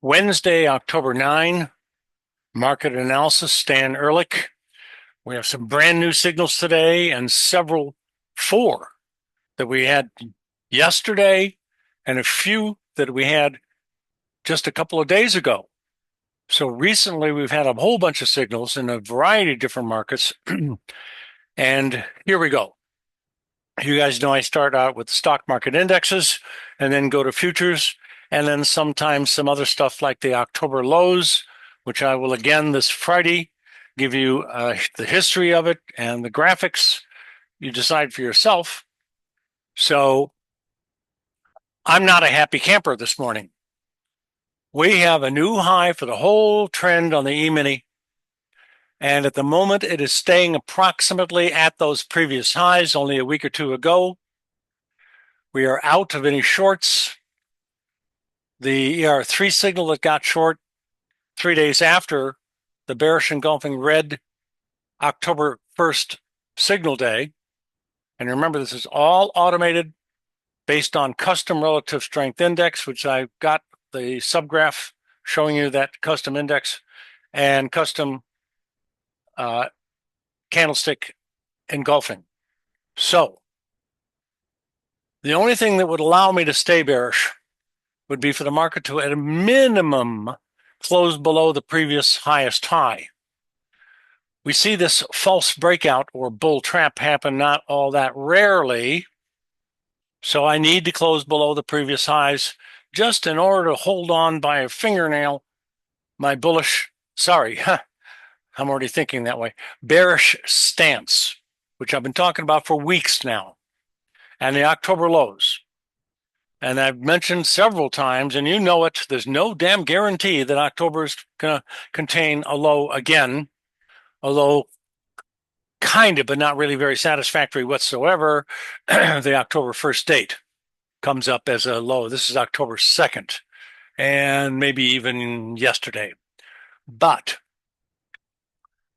Wednesday, October 9, market analysis, Stan Ehrlich. We have some brand new signals today and four that we had yesterday and a few that we had just a couple of days ago. So recently we've had a whole bunch of signals in a variety of different markets. And here we go. You guys know I start out with stock market indexes and then go to futures and then sometimes some other stuff like the October lows, which I will again this Friday give you the history of it and the graphics. You decide for yourself. So I'm not a happy camper this morning. We have a new high for the whole trend on the E-mini. And at the moment, it is staying approximately at those previous highs only a week or two ago. We are out of any shorts. The ER3 signal that got short 3 days after the bearish engulfing red October 1st signal day. And remember, this is all automated based on custom relative strength index, which I've got the subgraph showing you that custom index and custom candlestick engulfing. So the only thing that would allow me to stay bearish would be for the market to, at a minimum, close below the previous highest high. We see this false breakout or bull trap happen not all that rarely. So I need to close below the previous highs just in order to hold on by a fingernail my I'm already thinking that way, bearish stance, which I've been talking about for weeks now, and the October lows. And I've mentioned several times, and you know it, there's no damn guarantee that October is going to contain a low again, although kind of, but not really very satisfactory whatsoever. The October 1st date comes up as a low. This is October 2nd, and maybe even yesterday. But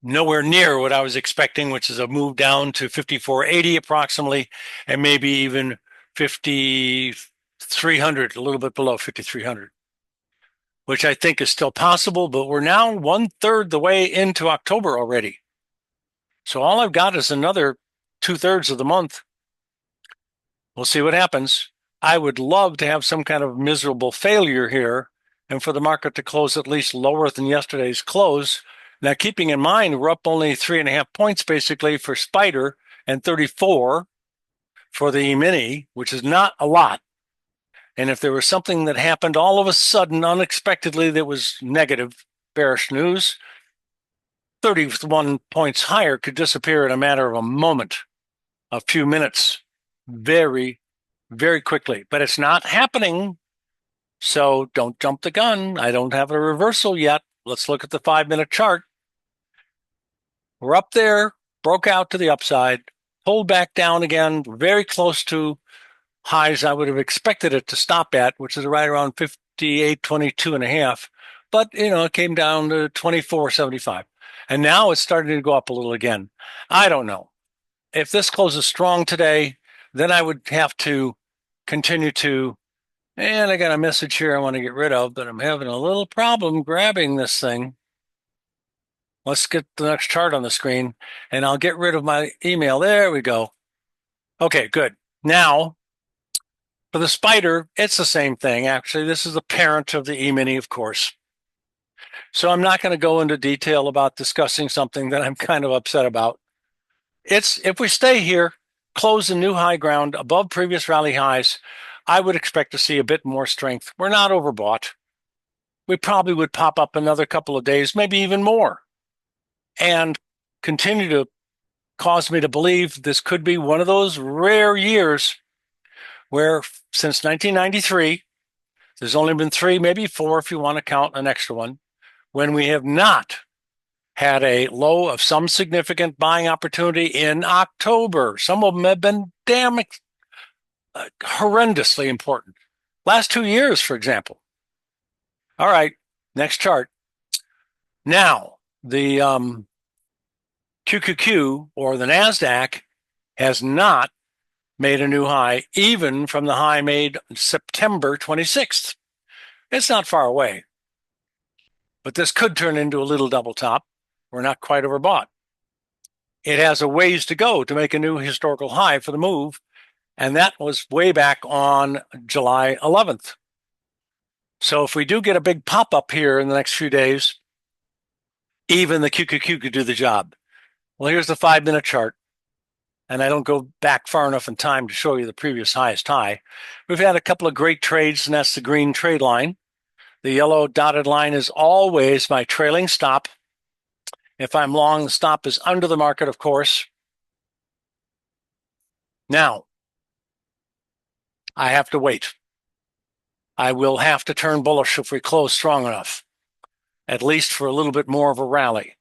nowhere near what I was expecting, which is a move down to 54.80 approximately, and maybe even 5,300, a little bit below 5,300, which I think is still possible, but we're now 1/3 the way into October already. So all I've got is another 2/3 of the month. We'll see what happens. I would love to have some kind of miserable failure here and for the market to close at least lower than yesterday's close. Now, keeping in mind, we're up only 3.5 points basically for Spider and 34 for the E-mini, which is not a lot. And if there was something that happened all of a sudden, unexpectedly, that was negative, bearish news, 31 points higher could disappear in a matter of a moment, a few minutes, very, very quickly. But it's not happening. So don't jump the gun. I don't have a reversal yet. Let's look at the 5-minute chart. We're up there, broke out to the upside, pulled back down again, very close to highs I would have expected it to stop at, which is right around 58.22.5. But, it came down to 24.75. And now it's starting to go up a little again. I don't know. If this closes strong today, then I would have to continue to, and I got a message here I want to get rid of, but I'm having a little problem grabbing this thing. Let's get the next chart on the screen, and I'll get rid of my email. There we go. Okay, good. Now, for the Spider, it's the same thing. Actually, this is the parent of the E-mini, of course. So I'm not going to go into detail about discussing something that I'm kind of upset about. If we stay here, close a new high ground above previous rally highs, I would expect to see a bit more strength. We're not overbought. We probably would pop up another couple of days, maybe even more, and continue to cause me to believe this could be one of those rare years where since 1993, there's only been 3, maybe 4 if you want to count an extra one, when we have not had a low of some significant buying opportunity in October. Some of them have been damn horrendously important. Last 2 years, for example. All right, next chart. Now, the QQQ, or the NASDAQ, has not made a new high, even from the high made September 26th. It's not far away. But this could turn into a little double top. We're not quite overbought. It has a ways to go to make a new historical high for the move, and that was way back on July 11th. So if we do get a big pop-up here in the next few days, even the QQQ could do the job. Well, here's the 5-minute chart, and I don't go back far enough in time to show you the previous highest high. We've had a couple of great trades, and that's the green trade line. The yellow dotted line is always my trailing stop. If I'm long, the stop is under the market, of course. Now, I have to wait. I will have to turn bullish if we close strong enough, at least for a little bit more of a rally.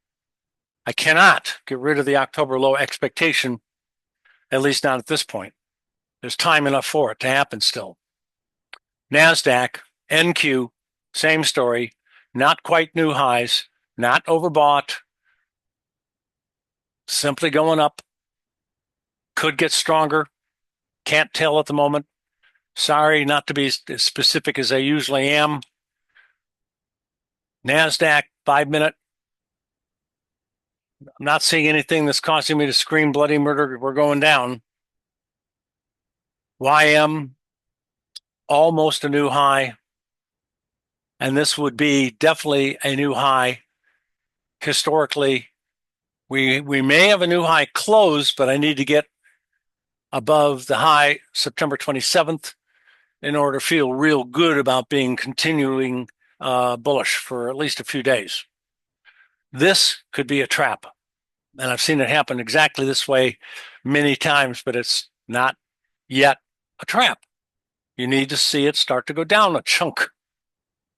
I cannot get rid of the October low expectation, at least not at this point. There's time enough for it to happen still. NASDAQ, NQ, same story, not quite new highs, not overbought, simply going up. Could get stronger, can't tell at the moment. Sorry not to be as specific as I usually am. NASDAQ, 5-minute. I'm not seeing anything that's causing me to scream bloody murder. We're going down. YM, almost a new high. And this would be definitely a new high. Historically, we may have a new high close, but I need to get above the high September 27th in order to feel real good about being continuing bullish for at least a few days. This could be a trap. And I've seen it happen exactly this way many times, but it's not yet a trap. You need to see it start to go down a chunk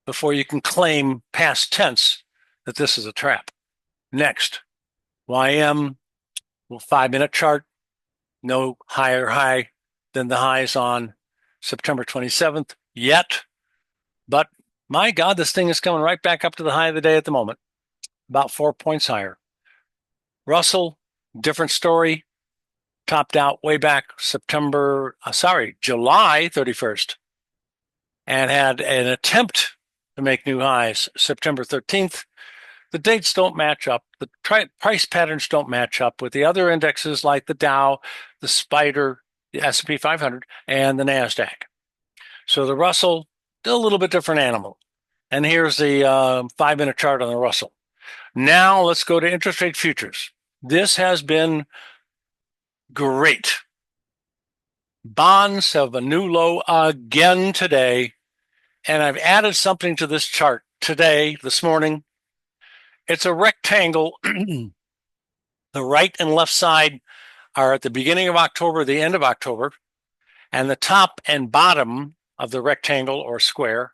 before you can claim past tense that this is a trap. Next, YM, 5-minute chart, no higher high than the highs on September 27th yet. But my God, this thing is coming right back up to the high of the day at the moment, about 4 points higher. Russell, different story, topped out way back July 31st, and had an attempt to make new highs September 13th. The dates don't match up. The price patterns don't match up with the other indexes like the Dow, the Spider, the S&P 500, and the NASDAQ. So the Russell, a little bit different animal. And here's the 5-minute chart on the Russell. Now let's go to interest rate futures. This has been great. Bonds have a new low again today, and I've added something to this chart today, this morning. It's a rectangle. The right and left side are at the beginning of October, the end of October, and the top and bottom of the rectangle or square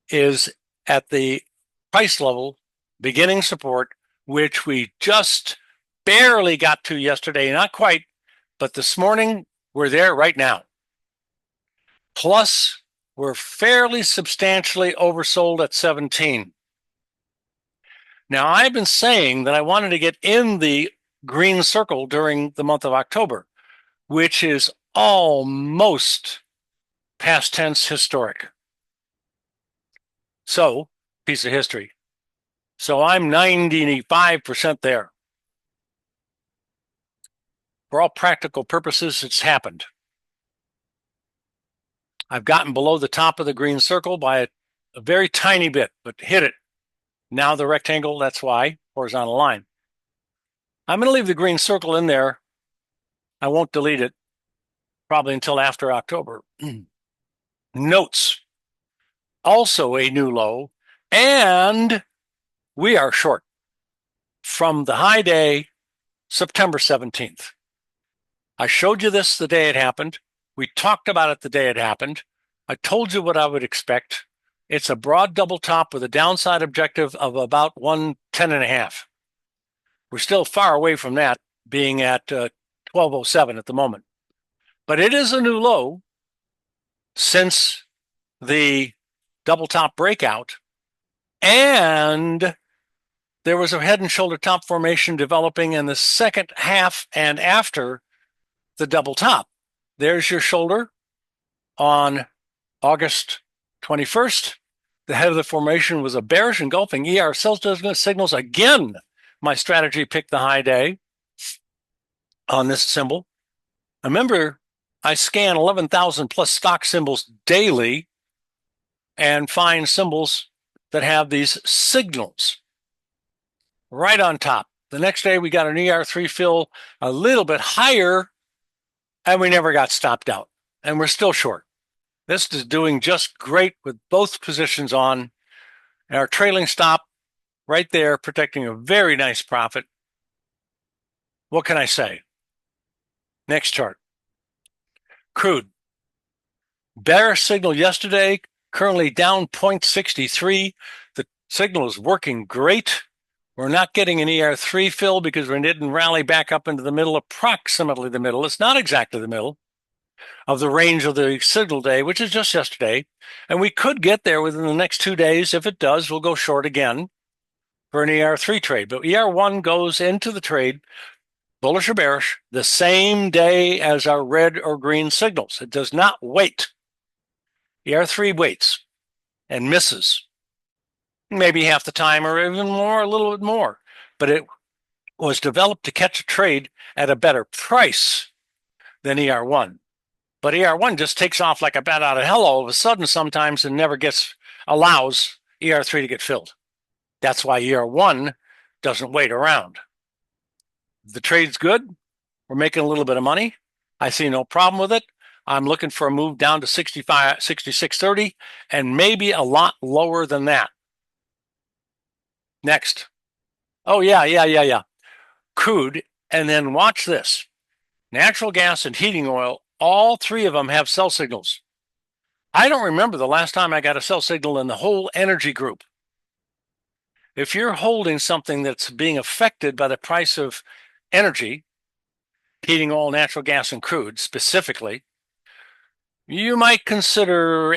is at the price level, beginning support, which we just barely got to yesterday, not quite, but this morning we're there right now. Plus, we're fairly substantially oversold at 17. Now, I've been saying that I wanted to get in the green circle during the month of October, which is almost past tense historic. So, piece of history. So I'm 95% there. For all practical purposes, it's happened. I've gotten below the top of the green circle by a very tiny bit, but hit it. Now the rectangle, that's why, horizontal line. I'm going to leave the green circle in there. I won't delete it, probably until after October. Notes, also a new low, and we are short from the high day, September 17th. I showed you this the day it happened. We talked about it the day it happened. I told you what I would expect. It's a broad double top with a downside objective of about 110.5. We're still far away from that, being at 1207 at the moment. But it is a new low since the double top breakout, and there was a head and shoulder top formation developing in the second half and after the double top. There's your shoulder on August 21st, The head of the formation was a bearish engulfing ER sell signals. Again, my strategy picked the high day on this symbol. Remember, I scan 11,000 plus stock symbols daily and find symbols that have these signals right on top. The next day, we got an ER3 fill a little bit higher, and we never got stopped out. And we're still short. This is doing just great with both positions on. And our trailing stop right there, protecting a very nice profit. What can I say? Next chart. Crude. Bearish signal yesterday, currently down 0.63. The signal is working great. We're not getting an ER3 fill because we didn't rally back up into the middle, approximately the middle. It's not exactly the middle of the range of the signal day, which is just yesterday. And we could get there within the next 2 days. If it does, we'll go short again for an ER3 trade. But ER1 goes into the trade, bullish or bearish, the same day as our red or green signals. It does not wait. ER3 waits and misses. Maybe half the time or even more, a little bit more. But it was developed to catch a trade at a better price than ER1. But ER1 just takes off like a bat out of hell all of a sudden sometimes and never allows ER3 to get filled. That's why ER1 doesn't wait around. The trade's good. We're making a little bit of money. I see no problem with it. I'm looking for a move down to 66.30 and maybe a lot lower than that. Next. Oh, yeah. Crude. And then watch this. Natural gas and heating oil, all three of them have sell signals. I don't remember the last time I got a sell signal in the whole energy group. If you're holding something that's being affected by the price of energy, heating oil, natural gas, and crude specifically, you might consider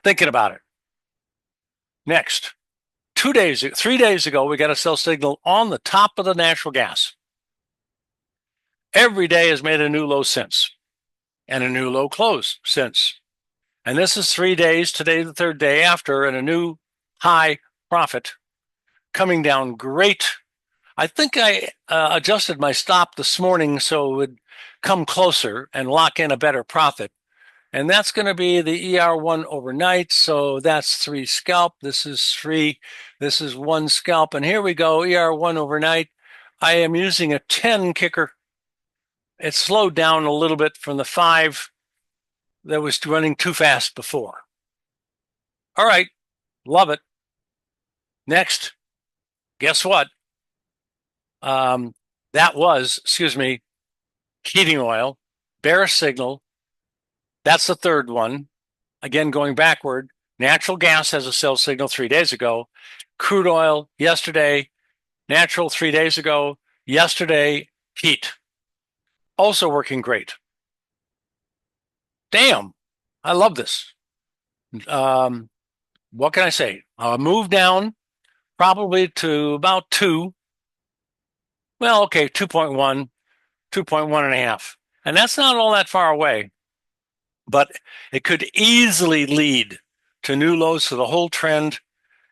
thinking about it. Next, 3 days ago, we got a sell signal on the top of the natural gas. Every day has made a new low since, and a new low close since. And this is 3 days, today the third day after, and a new high profit coming down great. I think I adjusted my stop this morning so it would come closer and lock in a better profit. And that's going to be the ER1 overnight. So that's 3 scalp. This is 3. This is 1 scalp. And here we go, ER1 overnight. I am using a 10 kicker. It slowed down a little bit from the 5 that was running too fast before. All right, love it. Next, guess what? That was, heating oil, bearish signal. That's the third one. Again, going backward, natural gas has a sell signal 3 days ago. Crude oil yesterday, natural 3 days ago, yesterday, heat. Also working great. Damn, I love this. What can I say? Move down probably to about 2. Well, okay, 2.1, 2.1 and a half. And that's not all that far away, but it could easily lead to new lows for the whole trend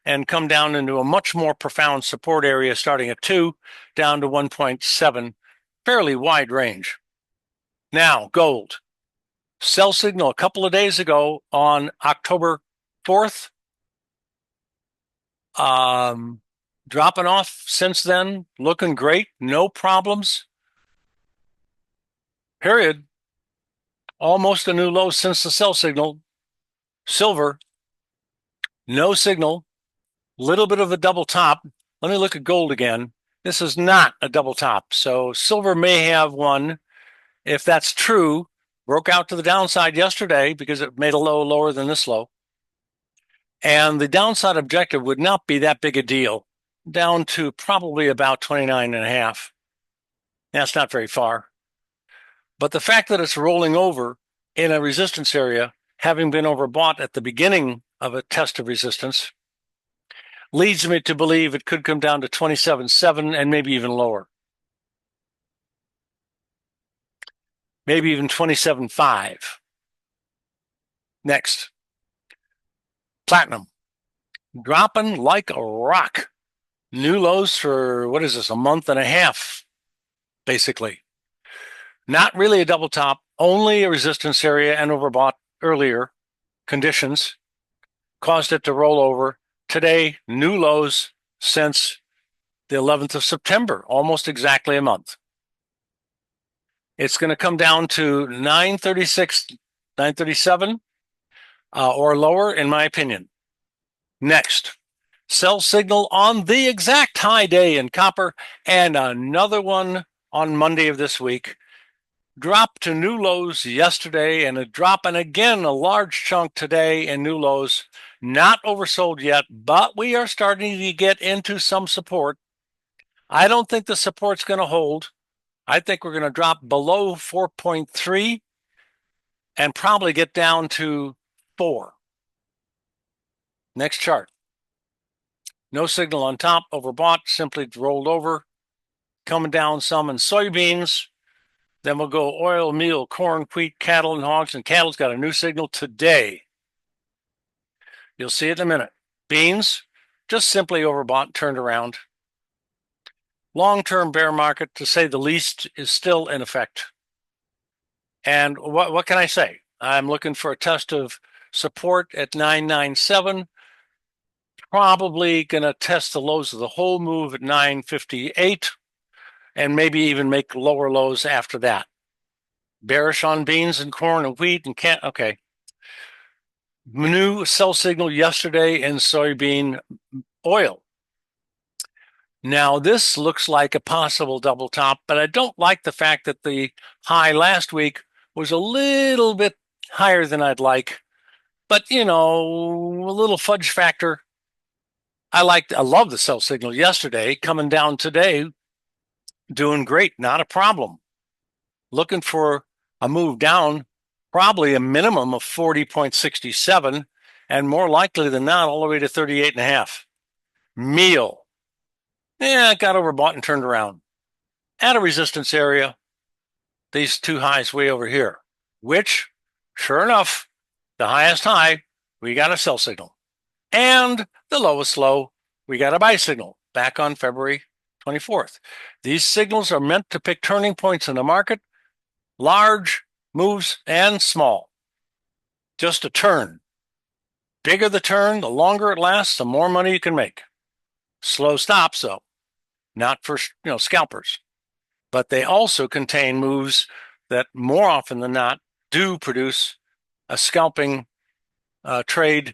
and come down into a much more profound support area starting at 2 down to 1.7, fairly wide range. Now, gold. Sell signal a couple of days ago on October 4th. Dropping off since then, looking great, no problems. Period. Almost a new low since the sell signal. Silver, no signal, little bit of a double top. Let me look at gold again. This is not a double top, so silver may have one. If that's true, broke out to the downside yesterday because it made a low lower than this low. And the downside objective would not be that big a deal, down to probably about 29 and a half. That's not very far. But the fact that it's rolling over in a resistance area, having been overbought at the beginning of a test of resistance, leads me to believe it could come down to 27.7 and maybe even lower. Maybe even 27.5. Next, Platinum, dropping like a rock. New lows for, what is this, a month and a half, basically. Not really a double top, only a resistance area and overbought earlier conditions caused it to roll over. Today, new lows since the 11th of September, almost exactly a month. It's going to come down to 936, 937 or lower, in my opinion. Next, sell signal on the exact high day in copper and another one on Monday of this week. Drop to new lows yesterday and a drop, and again a large chunk today in new lows. Not oversold yet, but we are starting to get into some support. I don't think the support's going to hold. I think we're going to drop below 4.3 and probably get down to 4. Next chart. No signal on top, overbought, simply rolled over, coming down some in soybeans. Then we'll go oil, meal, corn, wheat, cattle, and hogs. And cattle's got a new signal today. You'll see it in a minute. Beans, just simply overbought, turned around. Long-term bear market, to say the least, is still in effect. And what can I say? I'm looking for a test of support at 997. Probably going to test the lows of the whole move at 958 and maybe even make lower lows after that. Bearish on beans and corn and wheat and okay. New sell signal yesterday in soybean oil. Now, this looks like a possible double top, but I don't like the fact that the high last week was a little bit higher than I'd like. But, you know, a little fudge factor. I love the sell signal yesterday, coming down today, doing great, not a problem. Looking for a move down, probably a minimum of 40.67, and more likely than not, all the way to 38.5. Meal. Yeah, it got overbought and turned around. At a resistance area, these two highs way over here, which, sure enough, the highest high, we got a sell signal. And the lowest low, we got a buy signal back on February 24th. These signals are meant to pick turning points in the market, large moves and small. Just a turn. Bigger the turn, the longer it lasts, the more money you can make. Slow stops, though, not for scalpers. But they also contain moves that more often than not do produce a scalping trade.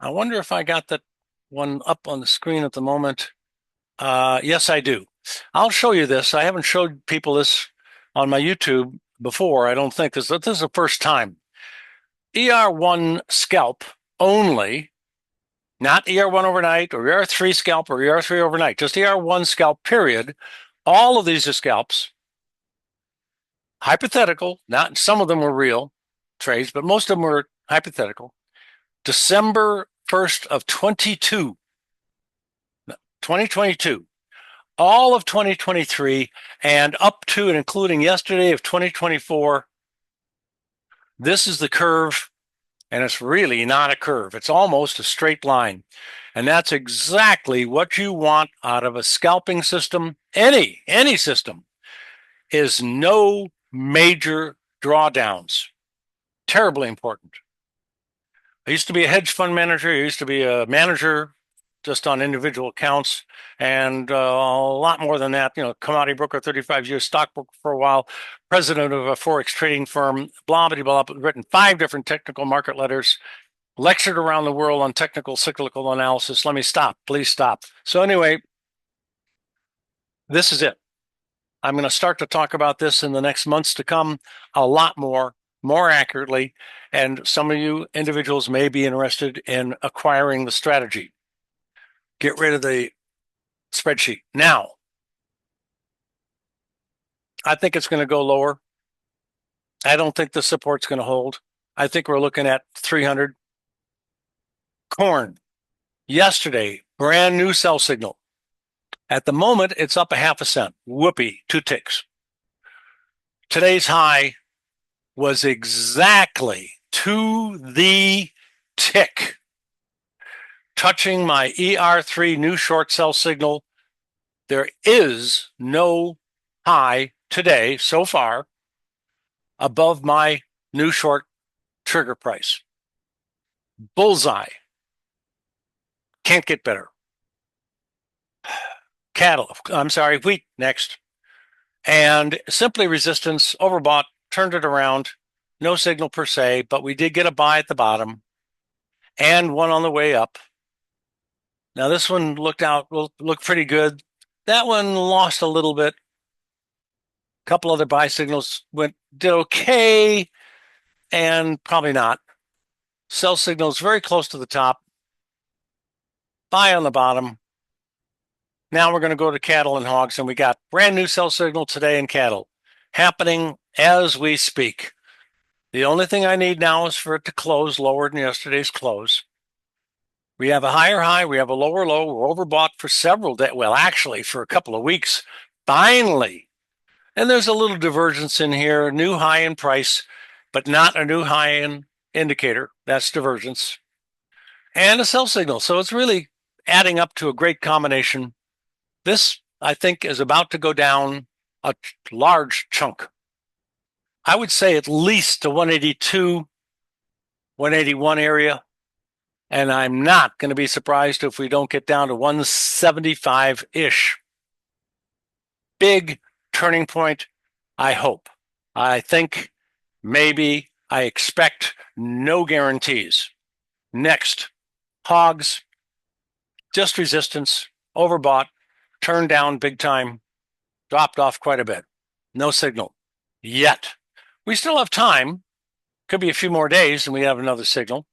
I wonder if I got that one up on the screen at the moment. Yes, I do. I'll show you this. I haven't showed people this on my YouTube before, I don't think. This is the first time. ER1 scalp only, not ER1 overnight or ER3 scalp or ER3 overnight, just ER1 scalp, period. All of these are scalps. Hypothetical, not some of them were real trades, but most of them were hypothetical. December 1st of 2022, all of 2023, and up to and including yesterday of 2024. This is the curve, and it's really not a curve. It's almost a straight line. And that's exactly what you want out of a scalping system, any system, is no major drawdowns. Terribly important. I used to be a hedge fund manager. I used to be a manager just on individual accounts, and a lot more than that. Commodity broker, 35 years, stockbroker for a while, president of a forex trading firm, blah, blah, blah, written 5 different technical market letters, lectured around the world on technical cyclical analysis. Let me stop. Please stop. So anyway, this is it. I'm going to start to talk about this in the next months to come a lot more accurately, and some of you individuals may be interested in acquiring the strategy. Get rid of the spreadsheet. Now, I think it's going to go lower. I don't think the support's going to hold. I think we're looking at 300. Corn, yesterday, brand new sell signal. At the moment, it's up 0.5 cent. Whoopee, 2 ticks. Today's high was exactly to the tick touching my ER3 new short sell signal. There is no high today so far above my new short trigger price. Bullseye. Can't get better. Wheat next. And simply resistance, overbought, turned it around. No signal per se, but we did get a buy at the bottom and one on the way up. Now this one looked pretty good. That one lost a little bit. A couple other buy signals did okay, and probably not. Sell signals very close to the top. Buy on the bottom. Now we're going to go to cattle and hogs, and we got brand new sell signal today in cattle happening as we speak. The only thing I need now is for it to close lower than yesterday's close. We have a higher high, we have a lower low. We're overbought for several days. Well, actually, for a couple of weeks. Finally. And there's a little divergence in here, new high in price, but not a new high in indicator. That's divergence. And a sell signal. So it's really adding up to a great combination. This, I think, is about to go down a large chunk. I would say at least to 182, 181 area. And I'm not going to be surprised if we don't get down to 175-ish. Big turning point, I hope. I think, maybe, I expect, no guarantees. Next, hogs, just resistance, overbought, turned down big time, dropped off quite a bit. No signal yet. We still have time. Could be a few more days and we have another signal.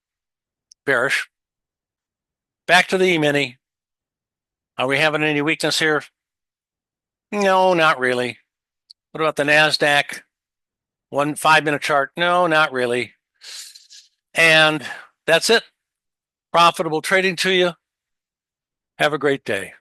Bearish. Back to the E-mini. Are we having any weakness here? No, not really. What about the NASDAQ? 1 5-minute chart? No, not really. And that's it. Profitable trading to you. Have a great day.